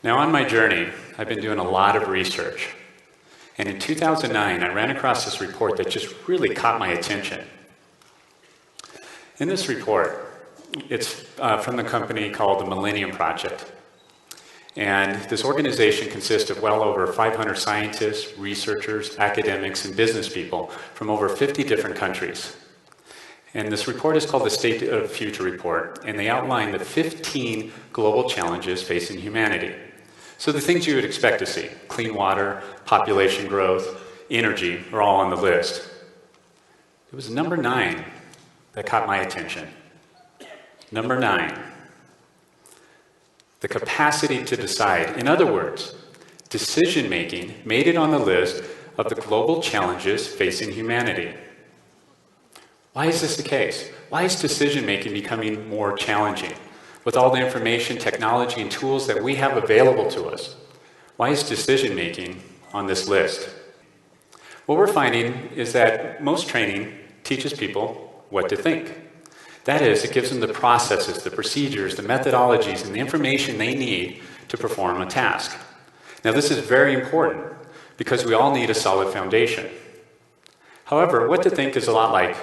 Now, on my journey, I've been doing a lot of research. And in 2009, I ran across this report that just really caught my attention. In this report, it's from the company called the Millennium Project. And this organization consists of well over 500 scientists, researchers, academics, and business people from over 50 different countries. And this report is called the State of the Future Report, and they outline the 15 global challenges facing humanity. So the things you would expect to see, clean water, population growth, energy, are all on the list. It was number 9 that caught my attention. Number 9. The capacity to decide. In other words, decision-making made it on the list of the global challenges facing humanity. Why is this the case? Why is decision-making becoming more challenging? With all the information, technology, and tools that we have available to us, why is decision-making on this list? What we're finding is that most training teaches people what to think. That is, it gives them the processes, the procedures, the methodologies, and the information they need to perform a task. Now, this is very important because we all need a solid foundation. However, what to think is a lot like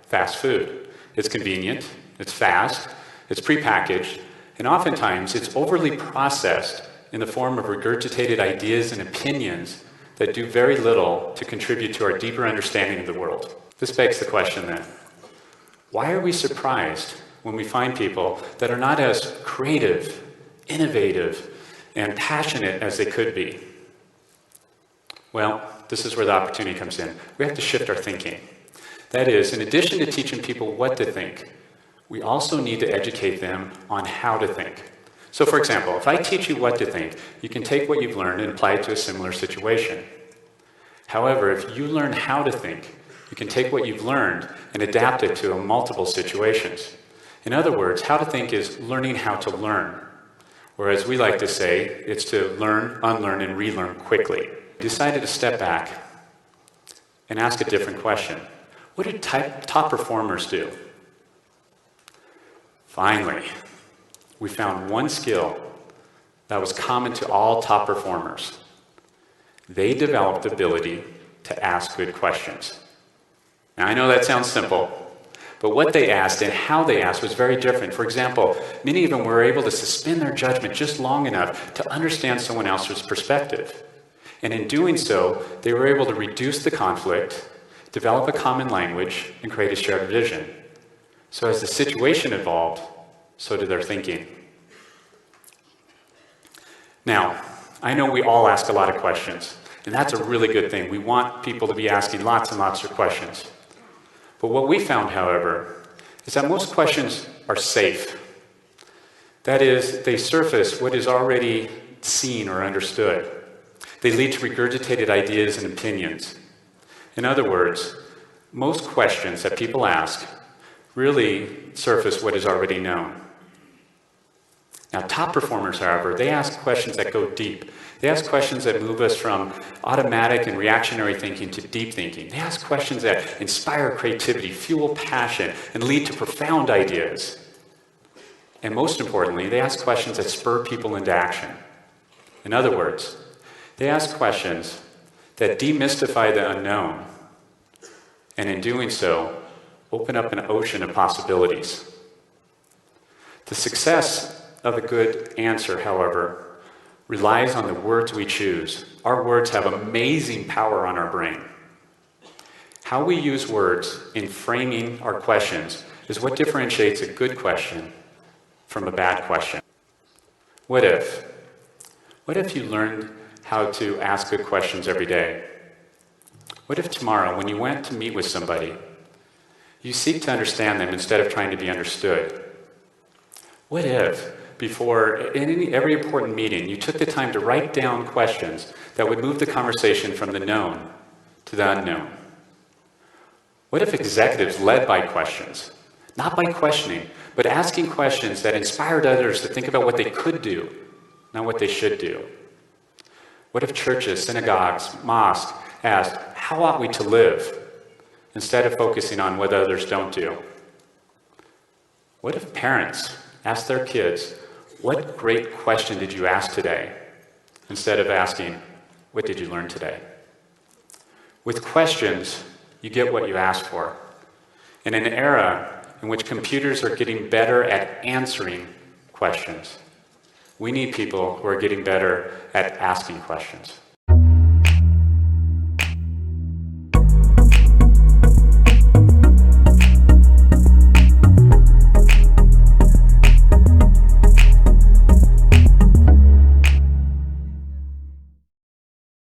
fast food. It's convenient, it's fast, it's prepackaged, and oftentimes it's overly processed in the form of regurgitated ideas and opinions that do very little to contribute to our deeper understanding of the world. This begs the question then, why are we surprised when we find people that are not as creative, innovative, and passionate as they could be? Well, this is where the opportunity comes in. We have to shift our thinking. That is, in addition to teaching people what to think, we also need to educate them on how to think. So for example, if I teach you what to think, you can take what you've learned and apply it to a similar situation. However, if you learn how to think, you can take what you've learned and adapt it to multiple situations. In other words, how to think is learning how to learn. Or as we like to say, it's to learn, unlearn, and relearn quickly. I decided to step back and ask a different question. What do top performers do? Finally, we found one skill that was common to all top performers. They developed the ability to ask good questions. Now, I know that sounds simple, but what they asked and how they asked was very different. For example, many of them were able to suspend their judgment just long enough to understand someone else's perspective. And in doing so, they were able to reduce the conflict, develop a common language, and create a shared vision. So as the situation evolved, so did their thinking. Now, I know we all ask a lot of questions, and that's a really good thing. We want people to be asking lots and lots of questions. But what we found, however, is that most questions are safe. That is, they surface what is already seen or understood. They lead to regurgitated ideas and opinions. In other words, most questions that people ask really surface what is already known. Now, top performers, however, they ask questions that go deep. They ask questions that move us from automatic and reactionary thinking to deep thinking. They ask questions that inspire creativity, fuel passion, and lead to profound ideas. And most importantly, they ask questions that spur people into action. In other words, they ask questions that demystify the unknown, and in doing so, open up an ocean of possibilities. The success of a good answer, however, relies on the words we choose. Our words have amazing power on our brain. How we use words in framing our questions is what differentiates a good question from a bad question. What if? What if you learned how to ask good questions every day? What if tomorrow, when you went to meet with somebody, you seek to understand them instead of trying to be understood? What if, before every important meeting, you took the time to write down questions that would move the conversation from the known to the unknown? What if executives led by questions, not by questioning, but asking questions that inspired others to think about what they could do, not what they should do? What if churches, synagogues, mosques asked, how ought we to live, instead of focusing on what others don't do? What if parents asked their kids, what great question did you ask today, instead of asking, what did you learn today? With questions, you get what you ask for. In an era in which computers are getting better at answering questions, we need people who are getting better at asking questions.